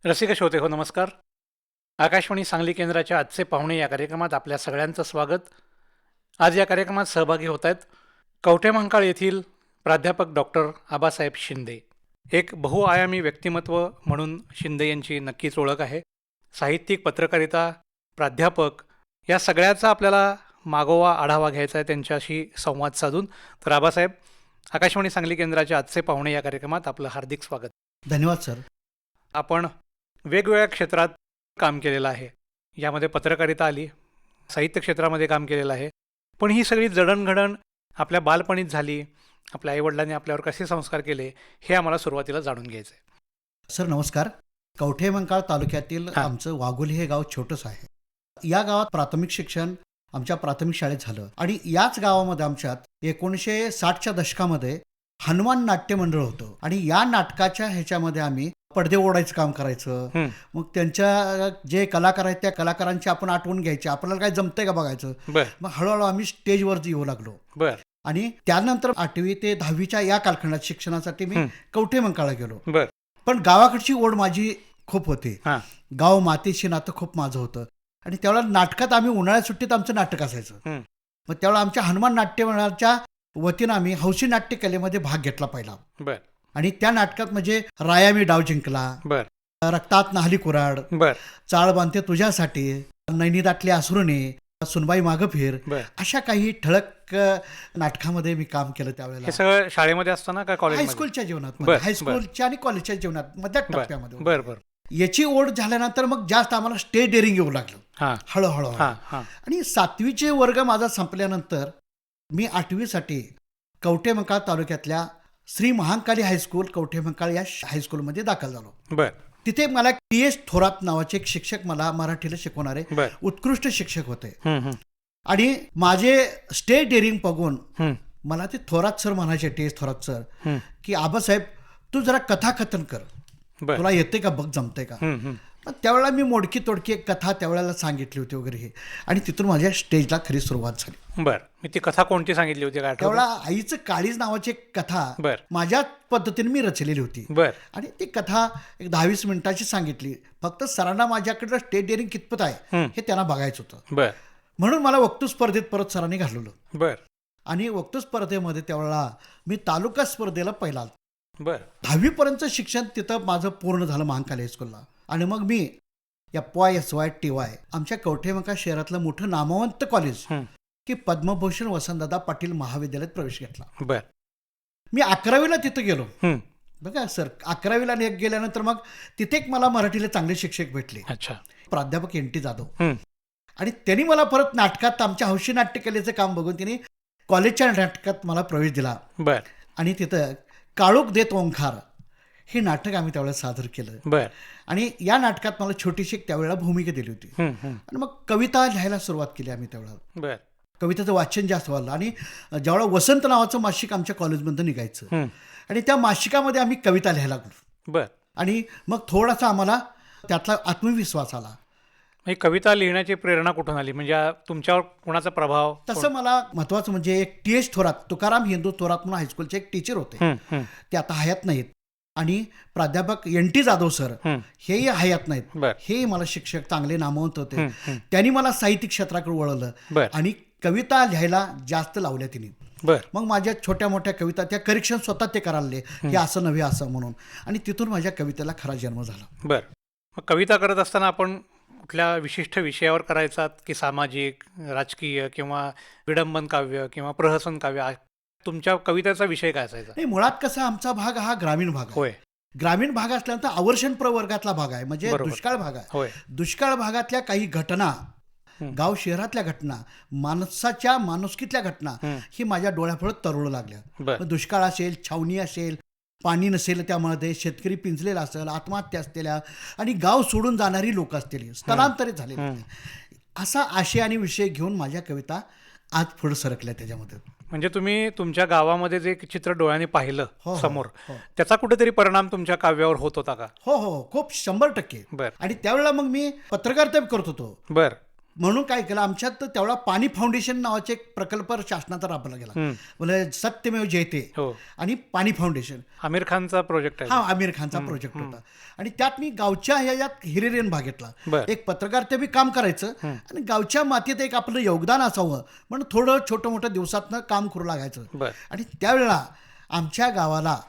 रसिक श्रोते हो नमस्कार. आकाशवाणी सांगली केंद्राच्या आजचे पाहुणे या कार्यक्रमात आपल्या सगळ्यांचं स्वागत. आज या कार्यक्रमात सहभागी होत आहेत कवठेमहांकाळ येथील प्राध्यापक डॉक्टर आबासाहेब शिंदे. एक बहुआयामी व्यक्तिमत्व म्हणून शिंदे यांची नक्कीच ओळख आहे. साहित्यिक, पत्रकारिता, प्राध्यापक या सगळ्याचा आपल्याला मागोवा आढावा घ्यायचा आहे त्यांच्याशी संवाद साधून. तर आबासाहेब, आकाशवाणी सांगली केंद्राच्या आजचे पाहुणे या कार्यक्रमात आपलं हार्दिक स्वागत. धन्यवाद सर. आपण वेगवेगळ्या क्षेत्रात काम केलेलं आहे. यामध्ये पत्रकारिता आली, साहित्य क्षेत्रामध्ये काम केलेलं आहे. पण ही सगळी जडणघडण आपल्या बालपणीत झाली. आपल्या आईवडिलांनी आपल्यावर कसे संस्कार केले हे आम्हाला सुरुवातीला जाणून घ्यायचं आहे. सर नमस्कार. कवठेमहांकाळ तालुक्यातील आमचं वाघोली हे गाव छोटंच आहे. या गावात प्राथमिक शिक्षण आमच्या प्राथमिक शाळेत झालं आणि याच गावामध्ये आमच्यात 1960च्या दशकामध्ये हनुमान नाट्य मंडळ होतं आणि या नाटकाच्या ह्याच्यामध्ये आम्ही पडदे ओढायचं काम करायचं. मग त्यांच्या जे कलाकार आहेत त्या कलाकारांची आपण आठवण घ्यायची, आपल्याला काय जमतंय का बघायचं. मग हळूहळू आम्ही स्टेजवर येऊ लागलो. आणि त्यानंतर 8वी ते 10वीच्या या कालखंडात शिक्षणासाठी मी कवठेमहांकाळला गेलो. पण गावाकडची ओढ माझी खूप होती. गाव मातीशी नातं खूप माझं होतं आणि त्यावेळेला नाटकात आम्ही उन्हाळ्यात सुट्टीत आमचं नाटक असायचं. मग त्यावेळेला आमच्या हनुमान नाट्य मंडळाच्या वतीनं आम्ही हौशी नाट्य कलेमध्ये भाग घेतला पहिला. आणि त्या नाटकात म्हणजे राया मी डाव जिंकला, रक्तात नाहली कुराड, चाळ बांधते तुझ्यासाठी, नैनीदाटले असुरने, सुनबाई मागं फिर, अशा काही ठळक नाटकामध्ये मी काम केलं त्यावेळेला. हे सगळं शाळेमध्ये असताना का कॉलेज? हायस्कूलच्या जीवनात, हायस्कूलच्या आणि कॉलेजच्या जीवनात मध्य टप्प्यामध्ये. याची ओढ झाल्यानंतर मग जास्त आम्हाला स्टेज डेअरिंग येऊ लागलं हळूहळू. आणि 7वीचे वर्ग माझा संपल्यानंतर मी 8वीसाठी कवठेमहांकाळ तालुक्यातल्या श्री महांकाली हायस्कूल कवठेमहांकाळ या हायस्कूलमध्ये दाखल झालो. तिथे मला TS थोरात नावाचे एक शिक्षक मला मराठीला शिकवणारे उत्कृष्ट शिक्षक होते. आणि माझे स्टेज डेअरिंग बघून मला ते थोरात सर म्हणायचे, TS थोरात सर, की आबासाहेब तू जरा कथाकथन कर, तुला येते का बघ, जमते का. मग त्यावेळेला मी मोडकी तोडकी एक कथा त्यावेळेला सांगितली होती वगैरे हे, आणि तिथून माझ्या स्टेजला खरी सुरुवात झाली. मी ती कथा कोणती सांगितली होती काय? त्यावेळेला आईचं काळीज नावाची एक कथा माझ्या पद्धतीने मी रचलेली होती. आणि ती कथा एक 10-20 मिनिटाची सांगितली. फक्त सरांना माझ्याकडे स्टेज डेअरिंग कितपत आहे हे त्यांना बघायचं होतं. म्हणून मला वक्तृत्व स्पर्धेत परत सरांनी घालवलं. आणि वक्तृत्व स्पर्धेमध्ये त्यावेळेला मी तालुका स्पर्धेला पहिला. 10वीपर्यंतचं शिक्षण तिथं माझं पूर्ण झालं महांकाली हायस्कूलला. आणि मग मी FY आमच्या कवठेमहांकाळ शहरातलं मोठं नामवंत कॉलेज की पद्मभूषण वसंतदादा पाटील महाविद्यालयात प्रवेश घेतला. मी 11वीला तिथं गेलो. बघा सर, 11वीला गेल्यानंतर मग तिथे एक मला मराठीला चांगले शिक्षक भेटले, प्राध्यापक NT जाधव. आणि त्यांनी मला परत नाटकात आमच्या हौशी नाट्यकलेचं काम बघून त्यांनी कॉलेजच्या नाटकात मला प्रवेश दिला. आणि तिथं काळोख देत ओंकार हे नाटक आम्ही त्यावेळेला सादर केलं. आणि या नाटकात मला छोटीशी त्यावेळेला भूमिका दिली होती. आणि मग कविता लिहायला सुरुवात केली आम्ही त्यावेळेला. कवितेचं वाचन जास्त वाढलं. आणि ज्यावेळेला वसंत नावाचं मासिक आमच्या कॉलेजमधून निघायचं आणि त्या मासिकामध्ये आम्ही कविता लिहायला लागलो. आणि मग थोडासा आम्हाला त्यातला आत्मविश्वास आला. कविता लिहिण्याची प्रेरणा कुठून आली? म्हणजे तुमच्यावर कोणाचा प्रभाव? तसं मला महत्वाचं म्हणजे एक TS थोरात, तुकाराम हिंदू थोरात म्हणून हायस्कूलचे एक टीचर होते, ते आता हयात नाहीत. आणि प्राध्यापक NT जाधव सर हेही हयात नाहीत. हे मला शिक्षक चांगले नामवंत होते. त्यांनी मला साहित्यिक क्षेत्राकडे वळवलं आणि कविता लिहायला जास्त लावल्या तिने. मग माझ्या छोट्या मोठ्या कविता त्या करेक्शन स्वतः ते करायला, हे असं नव्हे असं म्हणून. आणि तिथून माझ्या कवितेला खरा जन्म झाला. मग कविता करत असताना आपण कुठल्या विशिष्ट विषयावर करायचा की सामाजिक, राजकीय किंवा विडंबन काव्य किंवा प्रहसन काव्य? तुमच्या कवितेचा विषय काय असायचा? नाही, मुळात कसं आमचा भाग हा ग्रामीण भाग आहे. ग्रामीण भाग असल्यानंतर अवर्षण प्रवर्गातला भाग आहे, म्हणजे दुष्काळ भाग आहे. दुष्काळ भागातल्या काही घटना, गाव शहरातल्या घटना, माणसाच्या माणुसकीतल्या घटना ही माझ्या डोळ्यापुढे तरळू लागल्या. दुष्काळ असेल, छावणी असेल, पाणी नसेल त्यामध्ये, शेतकरी पिंजलेला असेल, आत्महत्या असलेल्या आणि गाव सोडून जाणारी लोक असतील, स्थलांतरित झालेली, असा आशय आणि विषय घेऊन माझ्या कविता आज पुढे सरकल्या त्याच्यामध्ये. म्हणजे तुम्ही तुमच्या गावामध्ये जे चित्र डोळ्याने पाहिलं समोर, त्याचा कुठेतरी परिणाम तुमच्या काव्यावर होत होता का? हो, खूप 100%. आणि त्यावेळेला मग मी पत्रकारिता करत होतो. म्हणून काय केलं, आमच्यात तेवढा पाणी फाउंडेशन नावाचे एक प्रकल्प शासनाचा राबवला गेला. म्हणजे सत्यमेव जयते आणि पाणी फाउंडेशन आमिर खानचा प्रोजेक्ट आहे. हा आमिर खानचा प्रोजेक्ट होता. आणि त्यात मी गावच्या ह्याच्यात हिरिरीन भाग घेतला. एक पत्रकार ते मी काम करायचं आणि गावच्या मातीत एक आपलं योगदान असावं म्हणून थोडं छोटं मोठं दिवसातनं काम करू लागायचं. आणि त्यावेळेला आमच्या गावाला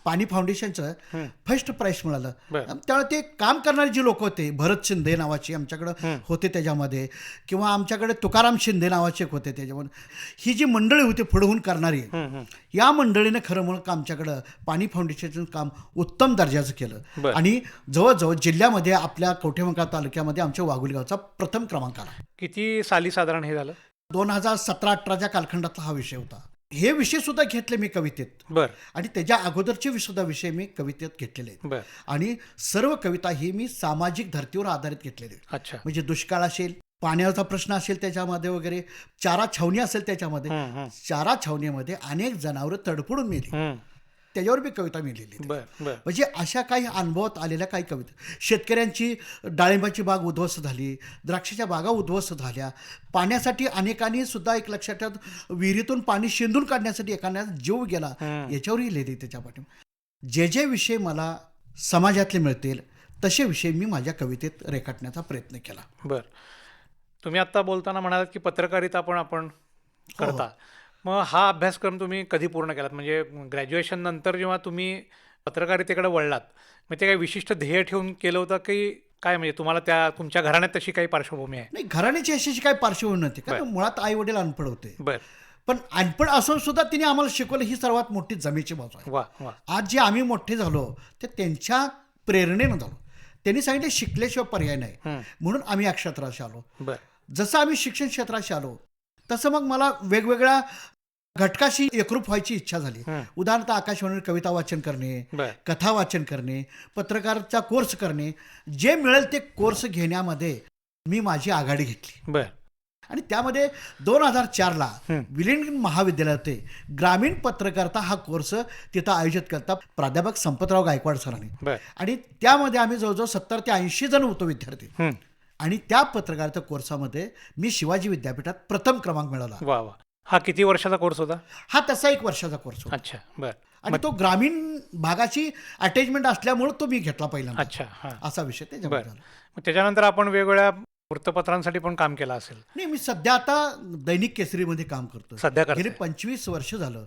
पाणी फाउंडेशनचं फर्स्ट प्राइज मिळालं. त्यावेळेला ते काम करणारे जे लोक होते, भरत शिंदे नावाचे आमच्याकडं होते त्याच्यामध्ये, किंवा आमच्याकडे तुकाराम शिंदे नावाचे एक होते त्याच्यामध्ये, ही जी मंडळी होती पुढहून करणारी, या मंडळीने खरं म्हणून आमच्याकडं पाणी फाउंडेशनचं काम उत्तम दर्जाचं केलं. आणि जवळजवळ जिल्ह्यामध्ये आपल्या कवठेमंकाळ तालुक्यामध्ये आमच्या वाघोली गावचा प्रथम क्रमांक आला. किती साली साधारण हे झालं? 2017-18च्या कालखंडातला हा विषय होता. हे विषय सुद्धा घेतले मी कवितेत. आणि त्याच्या अगोदरचे सुद्धा विषय मी कवितेत घेतलेले आहेत. आणि सर्व कविता ही मी सामाजिक धर्तीवर आधारित घेतलेली. म्हणजे दुष्काळ असेल, पाण्याचा प्रश्न असेल त्याच्यामध्ये वगैरे, चारा छावणी असेल त्याच्यामध्ये, चारा छावणीमध्ये अनेक जनावरं तडफडून मेली, त्याच्यावर मी कविता मिळलेली. म्हणजे अशा काही अनुभवात आलेल्या काही कविता. शेतकऱ्यांची डाळिंबाची बाग उद्ध्वस्त झाली, द्राक्षाच्या बागा उद्ध्वस्त झाल्या, पाण्यासाठी अनेकांनी सुद्धा एक लक्षात ठेवत, विहिरीतून पाणी शिंदून काढण्यासाठी एखाद्या जीव गेला, याच्यावरही लिहिले त्याच्या पाठी. जे जे विषय मला समाजातले मिळतील तसे विषय मी माझ्या कवितेत रेखाटण्याचा प्रयत्न केला. तुम्ही आत्ता बोलताना म्हणालात की पत्रकारिता पण आपण करता. मग हा अभ्यासक्रम तुम्ही कधी पूर्ण केलात? म्हणजे ग्रॅज्युएशन नंतर जेव्हा तुम्ही पत्रकारितेकडे वळलात, मग ते काही विशिष्ट ध्येय ठेवून केलं होतं की काय? म्हणजे तुम्हाला त्या तुमच्या घराण्यात तशी काही पार्श्वभूमी आहे? नाही, घराण्याची अशी काही पार्श्वभूमी नव्हती, कारण मुळात आई वडील अनपढ होते. पण अनपढ असून सुद्धा तिने आम्हाला शिकवलं, ही सर्वात मोठी जमेची बाजू आहे. आज जे आम्ही मोठे झालो ते त्यांच्या प्रेरणेनं झालो. त्यांनी सांगितले शिकल्याशिवाय पर्याय नाही, म्हणून आम्ही या क्षेत्राशी आलो. जसं आम्ही शिक्षण क्षेत्राशी आलो तसं मग मला वेगवेगळ्या घटकाशी एकरूप व्हायची इच्छा झाली. उदाहरणार्थ आकाशवाणीवर कविता वाचन करणे, कथा वाचन करणे, पत्रकारचा कोर्स करणे, जे मिळेल ते कोर्स घेण्यामध्ये मी माझी आघाडी घेतली. आणि त्यामध्ये 2004ला विलिंग्डन महाविद्यालयात होते ग्रामीण पत्रकारिता हा कोर्स तिथं आयोजित करता प्राध्यापक संपतराव गायकवाड सरांनी. आणि त्यामध्ये आम्ही जवळजवळ 70 ते 80 जण होतो विद्यार्थी. आणि त्या पत्रकारिता कोर्सामध्ये मी शिवाजी विद्यापीठात प्रथम क्रमांक मिळवला. हा किती वर्षाचा कोर्स होता? हा तसा 1 वर्षाचा कोर्स होता. आणि तो ग्रामीण भागाची अटॅचमेंट असल्यामुळे तो मी घेतला पहिल्यांदा. असा विषय त्याच्यामध्ये. त्याच्यानंतर आपण वेगवेगळ्या वृत्तपत्रांसाठी पण काम केलं असेल? नाही, मी सध्या आता दैनिक केसरीमध्ये काम करतो. सध्या गेली 25 वर्ष झालं.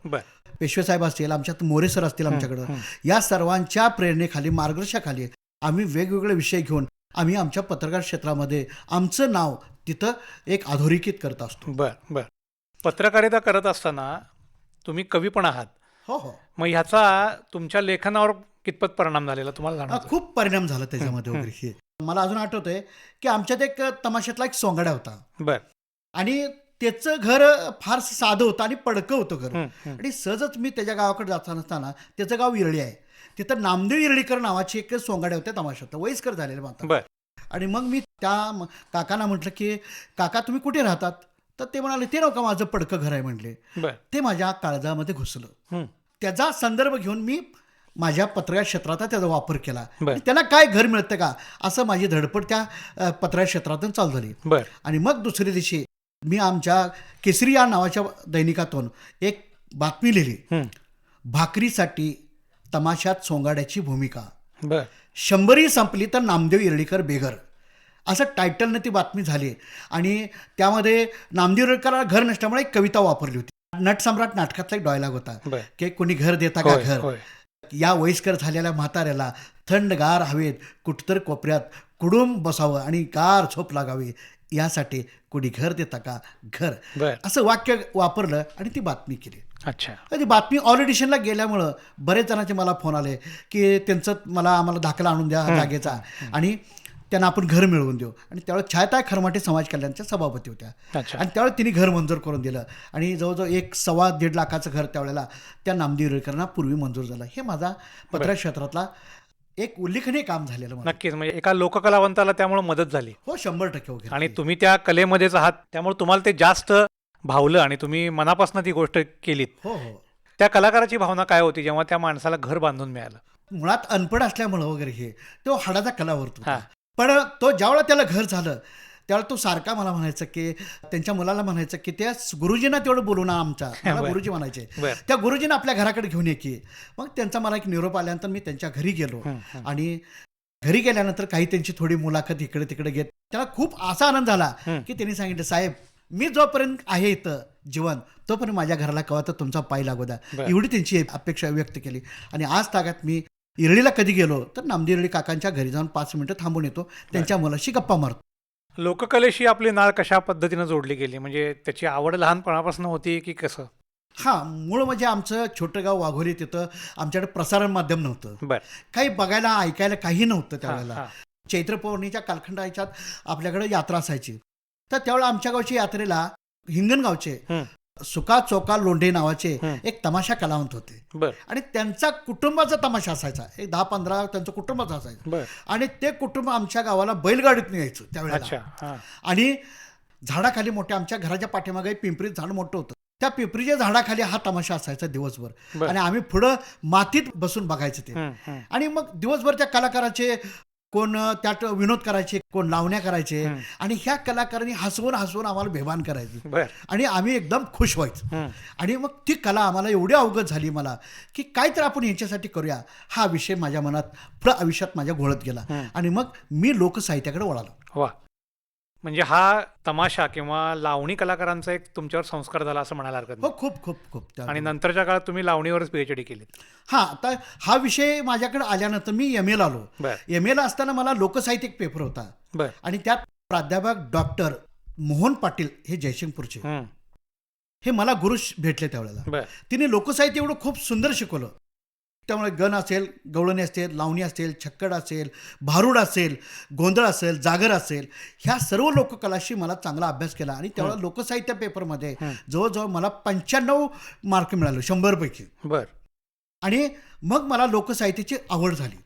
पेशवे साहेब असतील, आमच्यात मोरे सर असतील आमच्याकडं, या सर्वांच्या प्रेरणेखाली, मार्गदर्शनाखाली आम्ही वेगवेगळे विषय घेऊन आम्ही आमच्या पत्रकार क्षेत्रामध्ये आमचं नाव तिथं एक अधोरेखित करत असतो. पत्रकारिता करत असताना तुम्ही कवी पण आहात. हो. मग ह्याचा तुमच्या लेखनावर कितपत परिणाम झालेला तुम्हाला जाणवतं? खूप परिणाम झाला त्याच्यामध्ये वगैरे. मला अजून आठवतंय की आमच्यात एक तमाशातला एक सोंगाड्या होता. आणि त्याचं घर फार साधं होतं आणि पडकं होतं घर. आणि सहजच मी त्याच्या गावाकडे जात असताना, त्याचं गाव इरळी आहे, तिथं नामदेव इरळीकर नावाची एक सोंगाड्या होत्या तमाशात, वयस्कर झालेले मात्र. आणि मग मी त्या काकांना म्हटलं की काका तुम्ही कुठे राहतात? तर ते म्हणाले ते नव्हतं माझं पडकं घर आहे म्हटले. ते माझ्या काळजामध्ये घुसलं. त्याचा संदर्भ घेऊन मी माझ्या पत्रकार क्षेत्रात त्याचा वापर केला. त्यांना काय घर मिळतं का असं माझी धडपड त्या पत्रकार क्षेत्रातून चालू झाली. आणि मग दुसऱ्या दिवशी मी आमच्या केसरी या नावाच्या दैनिकातून एक बातमी लिहिली, भाकरीसाठी तमाशात सोंगाड्याची भूमिका, 100 संपली तर नामदेव इरळीकर बेघर, असं टायटलनं ती बातमी झाली. आणि त्यामध्ये नामदेव इरळीकरला घर नसल्यामुळे एक कविता वापरली होती. नटसम्राट नाटकातला एक डायलॉग होता की कोणी घर देता का घर, या वयस्कर झालेल्या म्हाताऱ्याला थंडगार हवेत कुठतर कोपऱ्यात कुडूम बसावं आणि गार झोप लागावी, यासाठी कोणी घर देता का घर, असं वाक्य वापरलं आणि ती बातमी केली. ती बातमी ऑडिशनला गेल्यामुळं बरेच जणांचे मला फोन आले की त्यांचं आम्हाला दाखला आणून द्या जागेचा आणि त्यांना आपण घर मिळवून देऊ. आणि त्यावेळेस छायाताई खरमाटे समाज कल्याणच्या सभापती होत्या. आणि त्यावेळेस तिने घर मंजूर करून दिलं आणि जवळजवळ 1-1.25 लाखाचं घर त्यावेळेला त्या नामदेव इरळीकरांना पूर्वी मंजूर झालं. हे माझा पत्रकार क्षेत्रातला एक उल्लेखनीय काम झालेलं. नक्कीच, म्हणजे एका लोककलावंताला त्यामुळे मदत झाली. हो, 100% वगैरे. आणि तुम्ही त्या कलेमध्येच आहात त्यामुळे तुम्हाला ते जास्त भावलं आणि तुम्ही मनापासून ती गोष्ट केलीत. हो. त्या कलाकाराची भावना काय होती जेव्हा त्या माणसाला घर बांधून मिळालं? मुळात अनपढ असल्यामुळं वगैरे हे तो हाडाचा कलावंत होता. पण तो ज्यावेळेला त्याला घर झालं त्यावेळेला तो सारखा मला म्हणायचं की त्यांच्या मुलाला म्हणायचं की त्या गुरुजींना तेवढं बोलू ना आमच्या, मला गुरुजी म्हणायचे, त्या गुरुजींना आपल्या घराकडे घेऊन ये की. मग त्यांचा मला एक निरोप आल्यानंतर मी त्यांच्या घरी गेलो आणि घरी गेल्यानंतर काही त्यांची थोडी मुलाखत इकडे तिकडे घेत त्याला खूप असा आनंद झाला की त्यांनी सांगितलं, साहेब मी जोपर्यंत आहे इथं जीवन तोपर्यंत माझ्या घराला कवा तर तुमचा पाय लागू द्या, एवढी त्यांची अपेक्षा व्यक्त केली. आणि आज तागात मी इरळीला कधी गेलो तर नामदेव इरळी काकांच्या घरी जाऊन 5 मिनिटं थांबून येतो, त्यांच्या मुलाशी गप्पा मारतो. लोककलेशी आपली नाळ कशा पद्धतीनं जोडली गेली, म्हणजे त्याची आवड लहानपणापासून होती की कसं? हां, मूळ म्हणजे आमचं छोटं गाव वाघोली, तिथं आमच्याकडे प्रसारण माध्यम नव्हतं, काही बघायला ऐकायला काही नव्हतं त्यावेळेला. चैत्र पौर्णिमेच्या कालखंडाच्यात आपल्याकडे यात्रा असायची, तर त्यावेळेला आमच्या गावच्या यात्रेला हिंगणगावचे सुका चोका लोंढे नावाचे एक तमाशा कलावंत होते आणि त्यांचा कुटुंबाचा तमाशा असायचा, एक 10-15 त्यांचं कुटुंबाचं असायचं. आणि ते कुटुंब आमच्या गावाला बैलगाडीतून यायचं त्यावेळेला. आणि झाडाखाली मोठ्या आमच्या घराच्या पाठीमागे पिंपरीत झाड मोठं होतं, त्या पिंपरीच्या झाडाखाली हा तमाशा असायचा दिवसभर. आणि आम्ही पुढं मातीत बसून बघायचं ते. आणि मग दिवसभर त्या कलाकाराचे कोण त्यात विनोद करायचे, कोण लावण्या करायचे आणि ह्या कलाकारांनी हसवून हसवून आम्हाला बेभान करायची आणि आम्ही एकदम खुश व्हायचो. आणि मग ती कला आम्हाला एवढी अवगत झाली मला की काय तर आपण यांच्यासाठी करूया, हा विषय माझ्या मनात पुढं आयुष्यात माझ्या घोळत गेला आणि मग मी लोकसाहित्याकडे वळालो. वा, म्हणजे हा तमाशा किंवा लावणी कलाकारांचा एक तुमच्यावर संस्कार झाला असं म्हणायला हरकत नाही. हो, खूप खूप खूप. आणि नंतरच्या काळात तुम्ही लावणीवरच PhD केली? हां, आता हा विषय माझ्याकडे आल्यानंतर मी MA आलो. MA असताना मला लोकसाहित्य एक पेपर होता आणि त्यात प्राध्यापक डॉक्टर मोहन पाटील हे जयसिंगपूरचे, हे मला गुरु भेटले त्यावेळेला. तिने लोकसाहित्य एवढं खूप सुंदर शिकवलं. त्यामुळे गण असेल, गवळणी असेल, लावणी असेल, छक्कड असेल, भारुड असेल, गोंधळ असेल, जागर असेल, ह्या सर्व लोककलाशी मला चांगला अभ्यास केला. आणि त्यावेळेला लोकसाहित्य पेपरमध्ये जवळजवळ मला 95 मार्क मिळाले 100 पैकी. आणि मग मला लोकसाहित्याची आवड झाली.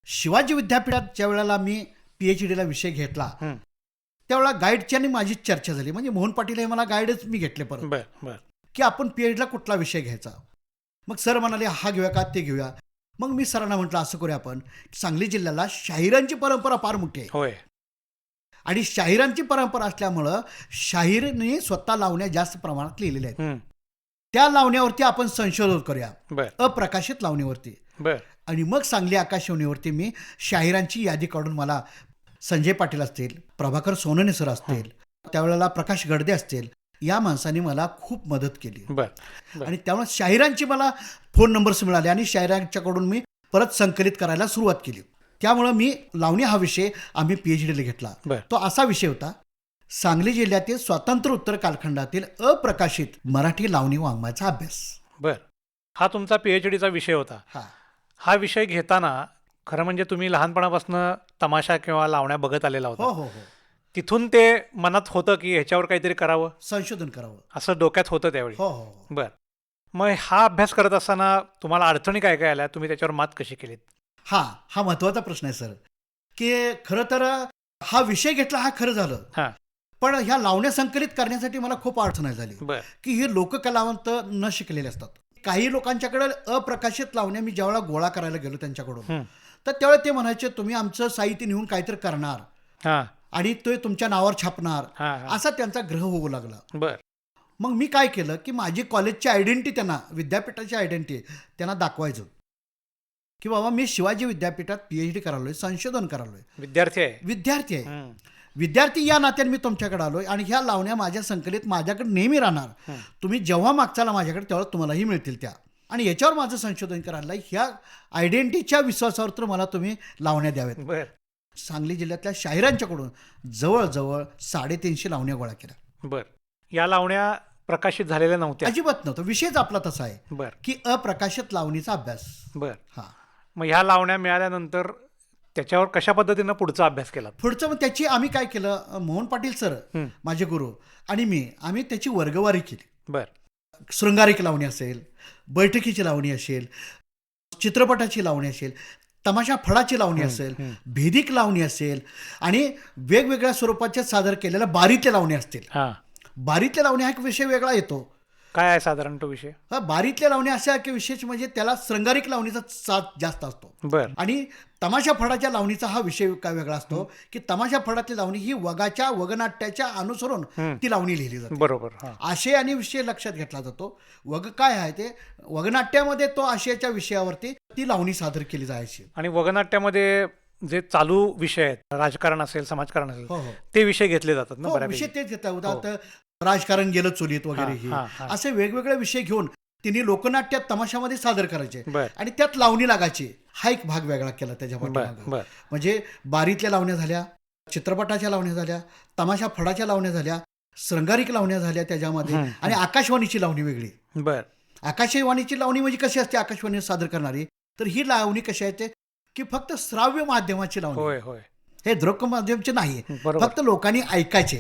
शिवाजी विद्यापीठात ज्या वेळेला मी PhDला विषय घेतला त्यावेळेला गाईडची आणि माझी चर्चा झाली. म्हणजे मोहन पाटील हे मला गाईडच मी घेतले परत की आपण PhDला कुठला विषय घ्यायचा. मग सर म्हणाले हा घेऊया का ते घेऊया. मग मी सरांना म्हटलं असं करूया आपण, सांगली जिल्ह्याला शाहिरांची परंपरा फार मोठी आहे आणि शाहिरांची परंपरा असल्यामुळं शाहीरने स्वतः लावण्या जास्त प्रमाणात लिहिलेल्या आहेत, त्या लावण्यावरती आपण संशोधन करूया, अप्रकाशित लावणीवरती. आणि मग सांगली आकाशवाणीवरती मी शाहिरांची यादी काढून, मला संजय पाटील असतील, प्रभाकर सोनवणे सर असतील, त्यावेळेला प्रकाश गडदे असतील, या माणसांनी मला खूप मदत केली. आणि त्यामुळे शाहिरांची मला फोन नंबर्स मिळाले आणि शाहिरांच्याकडून मी परत संकलित करायला सुरुवात केली. त्यामुळं मी लावणी हा विषय आम्ही PhDला घेतला. तो असा विषय होता, सांगली जिल्ह्यातील स्वातंत्र्योत्तर कालखंडातील अप्रकाशित मराठी लावणी वाङ्मयाचा अभ्यास. हा तुमचा PhDचा विषय होता. हा विषय घेताना खरं म्हणजे तुम्ही लहानपणापासून तमाशा किंवा लावण्या बघत आलेला होता. हो. तिथून ते मनात होतं की ह्याच्यावर काहीतरी करावं, संशोधन करावं, असं डोक्यात होतं त्यावेळी? हो. मग हा अभ्यास करत असताना तुम्हाला अडचणी काय काय आल्या, तुम्ही त्याच्यावर मात कशी केलीत? हा महत्वाचा प्रश्न आहे सर, की खरं तर हा विषय घेतला, हा खरं झालं, पण ह्या लावण्या संकलित करण्यासाठी मला खूप अडचण झाली. की हे लोककलावंत न शिकलेले असतात. काही लोकांच्याकडे अप्रकाशित लावण्या मी ज्यावेळेला गोळा करायला गेलो त्यांच्याकडून, तर त्यावेळेला ते म्हणायचे तुम्ही आमचं साहित्य नेऊन काहीतरी करणार आणि तो तुमच्या नावावर छापणार, असा त्यांचा ग्रह होऊ लागला. मग मी काय केलं की माझी कॉलेजची आयडेंटिटी, त्यांना विद्यापीठाची आयडेंटिटी त्यांना दाखवायचं की बाबा मी शिवाजी विद्यापीठात PhD करालोय, संशोधन करालोय, विद्यार्थी आहे. विद्यार्थी या नात्याने मी तुमच्याकडे आलोय आणि ह्या लावण्या माझ्या संकलित माझ्याकडे नेहमी राहणार. तुम्ही जेव्हा मागचाला माझ्याकडे तेव्हा तुम्हालाही मिळतील त्या. आणि याच्यावर माझं संशोधन करायला ह्या आयडेंटिटीच्या विश्वासावर तर मला तुम्ही लावण्या द्याव्यात. सांगली जिल्ह्यातल्या शाहिरांच्याकडून जवळजवळ 350 लावण्या गोळा केल्या. या लावण्या प्रकाशित झालेल्या नव्हत्या? अजिबात नव्हतं. विषयच आपला तसा आहे की अप्रकाशित लावणीचा अभ्यास. मग ह्या लावण्या मिळाल्यानंतर त्याच्यावर कशा पद्धतीनं पुढचा अभ्यास केला? पुढचं मग त्याची आम्ही काय केलं, मोहन पाटील सर माझे गुरु आणि आम्ही त्याची वर्गवारी केली. शृंगारिक लावणी असेल, बैठकीची लावणी असेल, चित्रपटाची लावणी असेल, तमाशा फळाची लावणी असेल, भेदिक लावणी असेल आणि वेगवेगळ्या स्वरूपाच्या सादर केलेल्या बारीतल्या लावणी असतील. बारीतल्या लावणी हा एक विषय वेगळा येतो. काय आहे साधारण तो विषय? बारीतल्या लावण्या अशा की विशेष म्हणजे त्याला श्रंगारिक लावणीचा साथ जास्त असतो. बरं. आणि तमाशा फडाच्या लावणीचा हा विषय काय वेगळा असतो की तमाशा फडातली लावणी ही वगनाट्याच्या अनुसरून ती लावणी लिहिली जाते. बरोबर. आशय आणि विषय लक्षात घेतला जातो. वग काय आहे ते वगनाट्यामध्ये तो आशयाच्या विषयावरती ती लावणी सादर केली जायची. आणि वगनाट्यामध्ये जे चालू विषय आहेत, राजकारण असेल, समाजकारण असेल, हो हो ते विषय घेतले जातात ना हो, बऱ्यापैकी? विषय तेच घेतात. उदाहरणार्थ राजकारण गेलं चुलीत वगैरे हे असे वेगवेगळे विषय घेऊन तिने लोकनाट्यात तमाशामध्ये सादर करायचे बरं. आणि त्यात लावणी लागायची. हा एक भाग वेगळा केला त्याच्या पाठीमागे. बरं. म्हणजे बारीतल्या लावण्या झाल्या, चित्रपटाच्या लावण्या झाल्या, तमाशा फडाच्या लावण्या झाल्या, श्रंगारिक लावण्या झाल्या त्याच्यामध्ये, आणि आकाशवाणीची लावणी वेगळी. बरं. आकाशवाणीची लावणी म्हणजे कशी असते आकाशवाणी सादर करणारी, तर ही लावणी कशी आहे ते की फक्त श्राव्य माध्यमाची लावणी. होय होय. हे दृक माध्यमचे नाही, बरोबर. फक्त लोकांनी ऐकायचे.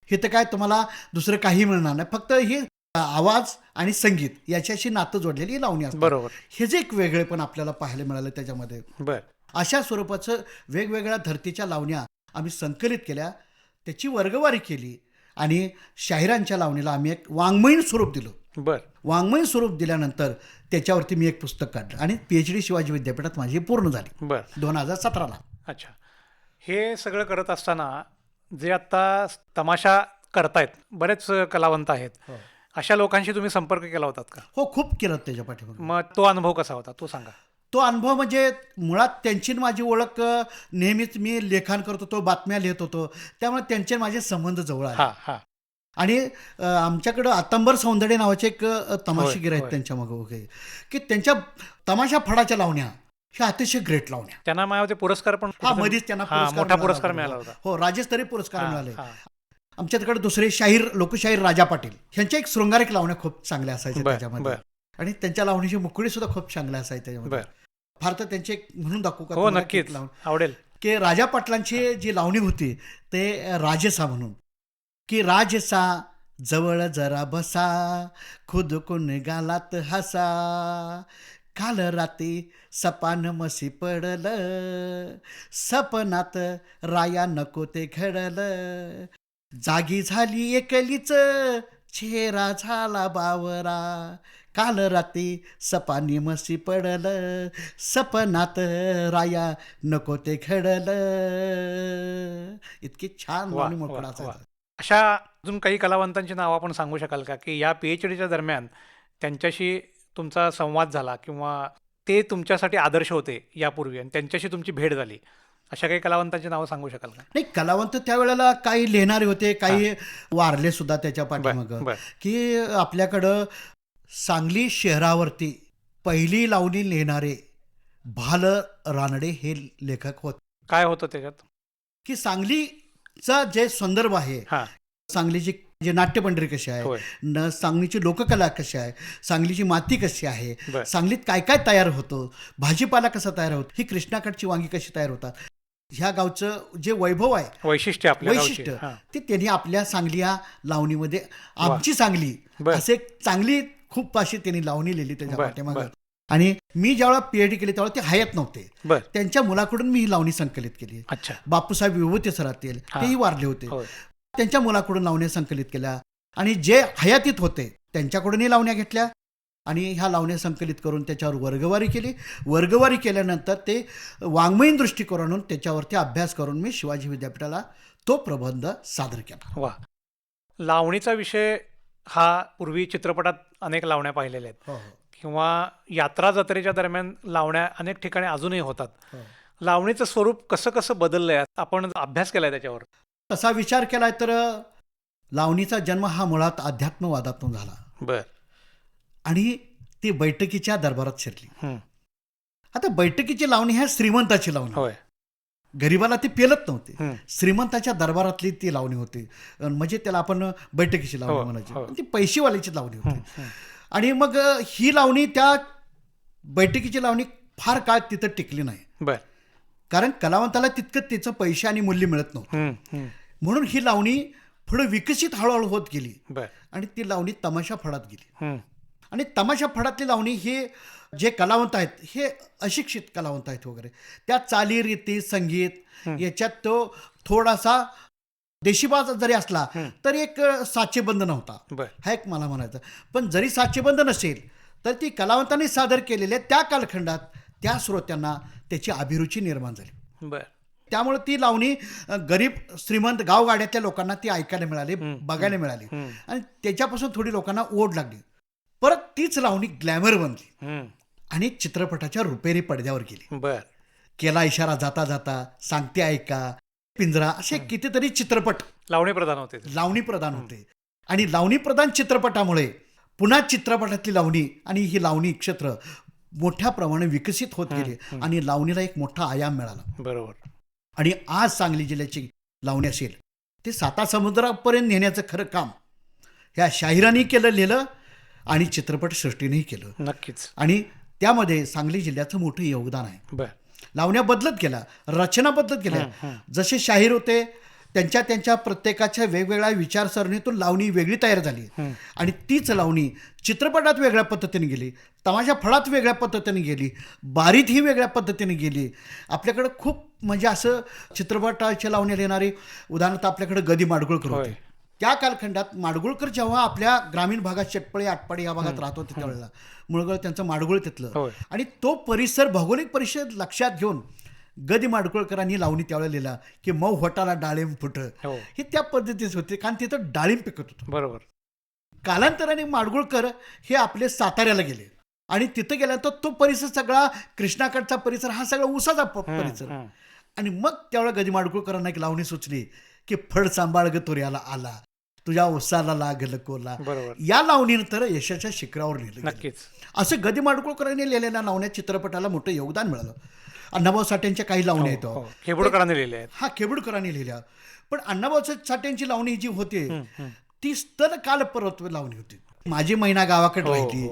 हे तर काय तुम्हाला दुसरं काही मिळणार नाही, फक्त ही आवाज आणि संगीत याच्याशी नातं जोडलेली ही लावणी असते. बरोबर. हे जे एक वेगळेपण आपल्याला पाहायला मिळालं त्याच्यामध्ये. बरं. अशा स्वरूपाचं वेगवेगळ्या धर्तीच्या लावण्या आम्ही संकलित केल्या, त्याची वर्गवारी केली आणि शाहिरांच्या लावणीला आम्ही एक वाङ्मयीन स्वरूप दिलं. बरं. वाङ्मयीन स्वरूप दिल्यानंतर त्याच्यावरती मी एक पुस्तक काढलं आणि PhD शिवाजी विद्यापीठात माझी पूर्ण झाली बरं. 2017ला. अच्छा. हे सगळं करत असताना जे आत्ता तमाशा करतायत बरेच कलावंत आहेत, अशा लोकांशी तुम्ही संपर्क केला होतात का? हो, खूप केलं त्याच्या पाठीमागे. मग तो अनुभव कसा होता तो सांगा. तो अनुभव म्हणजे मुळात त्यांची माझी ओळख नेहमीच मी लेखन करत होतो, बातम्या लिहित होतो, त्यामुळे त्यांचे माझे संबंध जवळ आले. आणि आमच्याकडं आतंबर सौंदर्य नावाचे एक तमाशेगीर आहेत त्यांच्या मग वगैरे, की त्यांच्या तमाशा फडाच्या लावण्या ह्या अतिशय ग्रेट लावण्या. त्यांना माझ्या पुरस्कार पण मध्येच त्यांना मोठा पुरस्कार मिळाला होता. हो, राज्यस्तरीय पुरस्कार मिळाले. आमच्याकडे दुसरे लोकशाहीर राजा पाटील ह्यांच्या एक शृंगारिक लावण्या खूप चांगल्या असायच्या त्याच्यामध्ये, आणि त्यांच्या लावणीची मुकळी सुद्धा खूप चांगल्या असायच्या त्याच्यामध्ये. फार तर त्यांचे एक म्हणून दाखवू का? हो, नक्कीच आवडेल. की राजा पाटलांची जी लावणी होती ते राजसा म्हणून, की राजसा जवळ जरा बसा, खुदकून गालात हसा, काल राती सपान मसी पडलं, सपनात राया नको ते घडलं, जागी झाली एकलीच चेहरा झाला बावरा, काल राती सपानी मसी पडलं, सपनात राया नको ते घडलं. इतकी छान लावणी मोकळा असायचा. अशा अजून काही कलावंतांची नावं आपण सांगू शकाल का की या PhDच्या दरम्यान त्यांच्याशी तुमचा संवाद झाला किंवा ते तुमच्यासाठी आदर्श होते यापूर्वी आणि त्यांच्याशी तुमची भेट झाली, अशा काही कलावंतांची नावं सांगू शकाल का? नाही, कलावंत त्यावेळेला काही लिहिणारे होते, काही वारले सुद्धा त्याच्या पाठीमागं. की आपल्याकडं सांगली शहरावरती पहिली लावणी लिहिणारे भाल रानडे हे लेखक होते. काय होतं त्याच्यात? की सांगलीचा जे संदर्भ आहे, सांगलीची जे नाट्यपंढरी कशी आहे, सांगलीची लोककला कशी आहे, सांगलीची माती कशी आहे, सांगलीत काय काय तयार होतं, भाजीपाला कसा तयार होतो, ही कृष्णाकडची वांगी कशी तयार होतात, ह्या गावचं जे वैभव आहे, वैशिष्ट्य ते त्यांनी आपल्या सांगली या लावणीमध्ये, आमची सांगली असे चांगली खूप अशी त्यांनी लावणी लिहिली त्याच्या पाठीमागं. आणि मी ज्यावेळेला PhD केली त्यावेळेला ते हयात नव्हते, त्यांच्या मुलाकडून मी ही लावणी संकलित केली. बापूसाहेब विभूती सर असतील, तेही वारले होते, त्यांच्या मुलाकडून लावण्या संकलित केल्या, आणि जे हयातीत होते त्यांच्याकडूनही लावण्या घेतल्या आणि ह्या लावण्या संकलित करून त्याच्यावर वर्गवारी केली. वर्गवारी केल्यानंतर ते वाङ्मयीन दृष्टिकोनातून त्याच्यावरती अभ्यास करून मी शिवाजी विद्यापीठाला तो प्रबंध सादर केला. वा. लावणीचा विषय हा पूर्वी चित्रपटात अनेक लावण्या पाहिलेल्या आहेत किंवा यात्रा जत्रेच्या दरम्यान लावण्या अनेक ठिकाणी अजूनही होतात. लावणीचं स्वरूप कसं कसं बदललंय, आपण अभ्यास केलाय त्याच्यावर? तसा विचार केलाय तर लावणीचा जन्म हा मुळात अध्यात्मवादातून झाला. आणि ती बैठकीच्या दरबारात शिरली. आता बैठकीची लावणी ह्या श्रीमंताची लावणी, गरीबाला ती पेलत नव्हती, श्रीमंताच्या दरबारातली ती लावणी होती, म्हणजे त्याला आपण बैठकीची लावणी म्हणायची, ती पैशीवाल्याची लावणी होती. आणि मग ही लावणी, त्या बैठकीची लावणी फार काळ तिथं टिकली नाही, कारण कलावंताला तितकं त्याचं पैसे आणि मूल्य मिळत नव्हतं. म्हणून ही लावणी पुढे विकसित हळूहळू होत गेली आणि ती लावणी तमाशा फडात गेली. आणि तमाशा फडातली लावणी हे जे कलावंत आहेत हे अशिक्षित कलावंत आहेत वगैरे, त्या चालीरीती संगीत याच्यात तो थोडासा देशीबाज जरी असला तरी एक साचेबंद नव्हता, हा एक मला म्हणायचं. पण जरी साचेबंद नसेल तर ती कलावंतांनी सादर केलेल्या त्या कालखंडात त्या श्रोत्यांना त्याची अभिरुची निर्माण झाली. त्यामुळे ती लावणी गरीब श्रीमंत गावगाड्यातल्या लोकांना ती ऐकायला मिळाली, बघायला मिळाली आणि त्याच्यापासून थोडी लोकांना ओढ लागली. परत तीच लावणी ग्लॅमर बनली आणि चित्रपटाच्या रुपेरी पडद्यावर गेली. केला इशारा जाता जाता, सांगते ऐका, पिंजरा, असे कितीतरी चित्रपट लावणी प्रधान होते. आणि लावणी प्रधान चित्रपटामुळे पुन्हा चित्रपटातली लावणी आणि ही लावणी क्षेत्र मोठ्या प्रमाणे विकसित होत गेले आणि लावणीला एक मोठा आयाम मिळाला. आणि आज सांगली जिल्ह्याची लावणी असेल ते साता समुद्रापर्यंत नेण्याचं खरं काम ह्या शाहिरांनी लिहिलं आणि चित्रपटसृष्टीनेही केलं. नक्कीच. आणि त्यामध्ये सांगली जिल्ह्याचं मोठं योगदान आहे. लावण्या बदलत गेल्या, रचना बदलत गेल्या. जसे शाहीर होते त्यांच्या प्रत्येकाच्या वेगवेगळ्या विचारसरणीतून लावणी वेगळी तयार झाली आणि तीच लावणी चित्रपटात वेगळ्या पद्धतीने गेली, तमाशा फळात वेगळ्या पद्धतीने गेली, बारीतही वेगळ्या पद्धतीने गेली. आपल्याकडं खूप म्हणजे असं चित्रपटाच्या लावण्याला येणारे उदाहरणार्थ आपल्याकडे गदी माडगुळकर होते. त्या कालखंडात माडगुळकर जेव्हा आपल्या ग्रामीण भागात शेटपळे आटपाडी या भागात राहत होते त्यावेळेला मुळगळ त्यांचं माडगुळ तिथलं आणि तो परिसर भौगोलिक परिसर लक्षात घेऊन गदी माडगुळकरांनी लावणी त्यावेळेला लिहिला की मऊ होटाला डाळिंब फुट, हे त्या पद्धतीच होते कारण तिथं डाळिंब पिकत होतं. कालांतराने माडगुळकर हे आपले साताऱ्याला गेले आणि तिथं गेल्यानंतर तो परिसर सगळा कृष्णाकडचा परिसर हा सगळा उसाचा परिसर आणि मग त्यावेळेला गदी माडगुळकरांना एक लावणी सुचली की फड सांभाळ ग तुर्याला आला, तुझ्या उसाला लागल कोला. या लावणीनंतर यशाच्या शिखरावर लिहिलं. नक्कीच. असं गदी माडगुळकरांनी लिहिलेल्या लावण्या चित्रपटाला मोठं योगदान मिळालं. अण्णाभाऊ साठ्यांच्या काही लावण्या येतो खेबुडकरांनी लिहिल्या आहेत. हा खेबुडकरांनी लिहिल्या. पण अण्णाभाऊ साठ्यांची लावणी जी होती ती स्थल काल परत्व लावणी होती. माझी मैना गावाकडे राहिली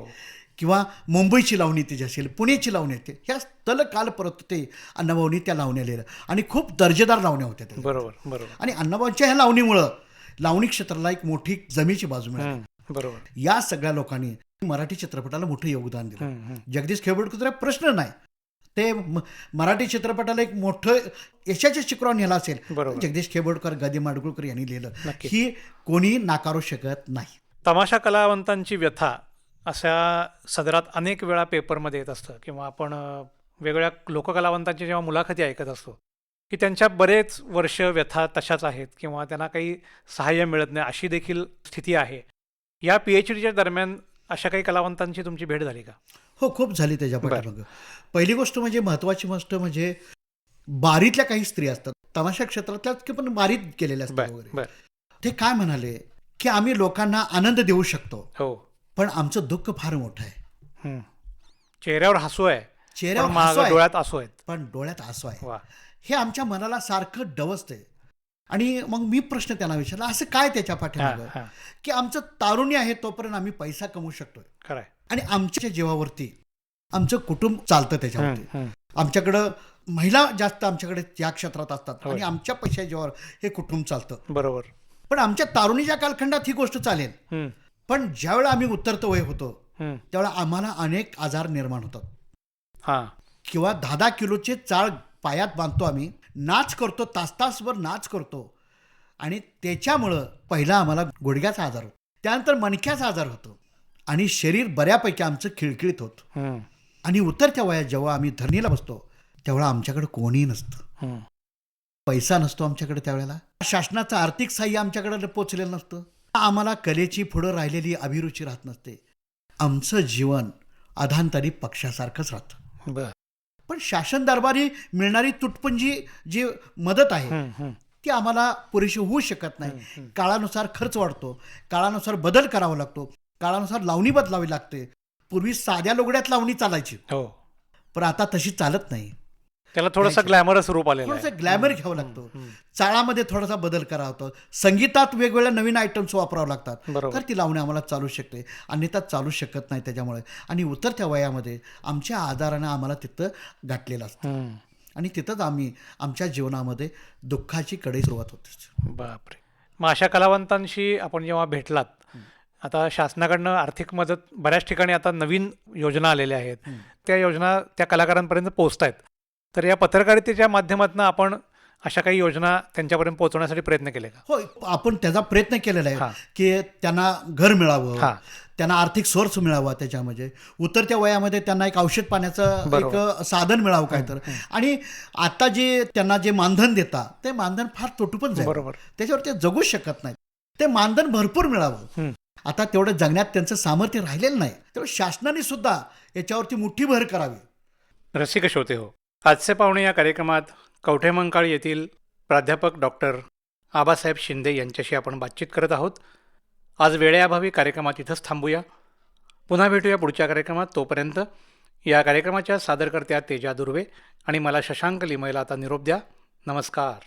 किंवा मुंबईची लावणी ती असेल, पुण्याची लावणी येते, ह्या स्थल काल परत ते अण्णाभाऊंनी त्या लावण्या लिहिल्या आणि खूप दर्जेदार लावण्या होत्या त्या. बरोबर. आणि अण्णाभाऊंच्या ह्या लावणीमुळं लावणी क्षेत्राला एक मोठी जमेची बाजू मिळाली. या सगळ्या लोकांनी मराठी चित्रपटाला मोठं योगदान दिलं. जगदीश खेबुडकर प्रश्न नाही, ते मराठी चित्रपटाला एक मोठं यशाच्या शिखरावर नेला असेल जगदीश खेबुडकर, गदी माडगुळकर यांनी लिहिलं, ही कोणी नाकारू शकत नाही. तमाशा कलावंतांची व्यथा अशा सदरात अनेक वेळा पेपरमध्ये येत असतं किंवा आपण वेगवेगळ्या लोककलावंतांच्या जेव्हा मुलाखती ऐकत असतो की त्यांच्या बरेच वर्ष व्यथा तशाच आहेत किंवा त्यांना काही सहाय्य मिळत नाही अशी देखील स्थिती आहे. या PhDच्या दरम्यान अशा काही कलावंतांची तुमची भेट झाली का? हो, खूप झाली त्याच्या पाठीमागं. पहिली गोष्ट म्हणजे महत्त्वाची गोष्ट म्हणजे बारीतल्या काही स्त्री असतात, तमाशा क्षेत्रातल्याच की पण बारीत गेलेल्या असतात वगैरे. ते काय म्हणाले की आम्ही लोकांना आनंद देऊ शकतो पण आमचं दुःख फार मोठं आहे. चेहऱ्यावर हसू आहे, डोळ्यात आसू आहेत, पण डोळ्यात आसू आहे. हे आमच्या मनाला सारखं डवसतंय. आणि मग मी प्रश्न त्यांना विचारला, असं काय त्याच्या पाठीमागं? की आमचं तारुण्य आहे तोपर्यंत आम्ही पैसा कमवू शकतोय आणि आमच्या जीवावरती आमचं कुटुंब चालतं त्याच्यावरती. आमच्याकडं महिला जास्त आमच्याकडे या क्षेत्रात असतात आणि आमच्या पैशाच्या जीवावर हे कुटुंब चालतं. बरोबर. पण आमच्या तारुणीच्या कालखंडात ही गोष्ट चालेल, पण ज्यावेळेला आम्ही उतरतो वय होतो त्यावेळेला आम्हाला अनेक आजार निर्माण होतात. किंवा 10-10 किलोचे चाळ पायात बांधतो, आम्ही नाच करतो, तासभर नाच करतो आणि त्याच्यामुळं पहिला आम्हाला गुडघ्याचा आजार होतो, त्यानंतर मणक्याचा आजार होतो आणि शरीर बऱ्यापैकी आमचं खिळखिळीत होतं. आणि उतरत्या वयात जेव्हा आम्ही धरणीला बसतो तेव्हा आमच्याकडे कोणीही नसतं, पैसा नसतो आमच्याकडे, त्यावेळेला शासनाचं आर्थिक सहाय्य आमच्याकडे पोचलेलं नसतं, आम्हाला कलेची पुढं राहिलेली अभिरुची राहत नसते. आमचं जीवन अधांतरी पक्षासारखंच राहतं. पण शासन दरबारी मिळणारी तुटपुंजी जी मदत आहे ती आम्हाला पुरेशी होऊ शकत नाही. काळानुसार खर्च वाढतो, काळानुसार बदल करावा लागतो, काळानुसार लावणी बदलावी लागते. पूर्वी साध्या लुगड्यात लावणी चालायची, पण आता तशी चालत नाही. त्याला थोडंसं ग्लॅमरस रूप आलेलं आहे, थोडंसं ग्लॅमर घ्यावं लागतो. चाळामध्ये थोडासा बदल करावा होतो, संगीतात वेगवेगळ्या नवीन आयटम्स वापरावं लागतात, तर ती लावणी आम्हाला चालू शकते, अन्यथा चालू शकत नाही त्याच्यामुळे. आणि उतरत्या वयामध्ये आमच्या आजारानं आम्हाला तिथं गाठलेलं असतं आणि तिथंच आम्ही आमच्या जीवनामध्ये दुःखाची कडे सुरुवात होते. बापरे. मग अशा कलावंतांशी आपण जेव्हा भेटलात, आता शासनाकडनं आर्थिक मदत बऱ्याच ठिकाणी आता नवीन योजना आलेल्या आहेत, त्या योजना त्या कलाकारांपर्यंत पोहोचत आहेत, तर या पत्रकारितेच्या माध्यमातून आपण अशा काही योजना त्यांच्यापर्यंत पोहोचवण्यासाठी प्रयत्न केले का? हो, आपण त्याचा प्रयत्न केलेला हां. आहे की त्यांना घर मिळावं, हां. त्यांना आर्थिक सोर्स मिळावा, त्याच्यामध्ये उतरत्या वयामध्ये त्यांना एक औषध पाण्याचं एक साधन मिळावं काय तर. आणि आता जे त्यांना जे मानधन देतात ते मानधन फार तोटूपण जाईल, बरोबर. त्याच्यावर ते जगूच शकत नाही. ते मानधन भरपूर मिळावं. आता तेवढं जगण्यात त्यांचं सामर्थ्य राहिलेलं नाही, तेव्हा शासनाने सुद्धा याच्यावरती मोठी भर करावी. रसिक श्रोते हो, आजचे पाहुणे या कार्यक्रमात कवठेमंकाळ येथील प्राध्यापक डॉक्टर आबासाहेब शिंदे यांच्याशी आपण बातचीत करत आहोत. आज वेळेअभावी कार्यक्रमात इथंच थांबूया. पुन्हा भेटूया पुढच्या कार्यक्रमात. तोपर्यंत या कार्यक्रमाच्या सादरकर्त्या तेजा दुर्वे आणि मला शशांक लिमयला आता निरोप द्या. नमस्कार.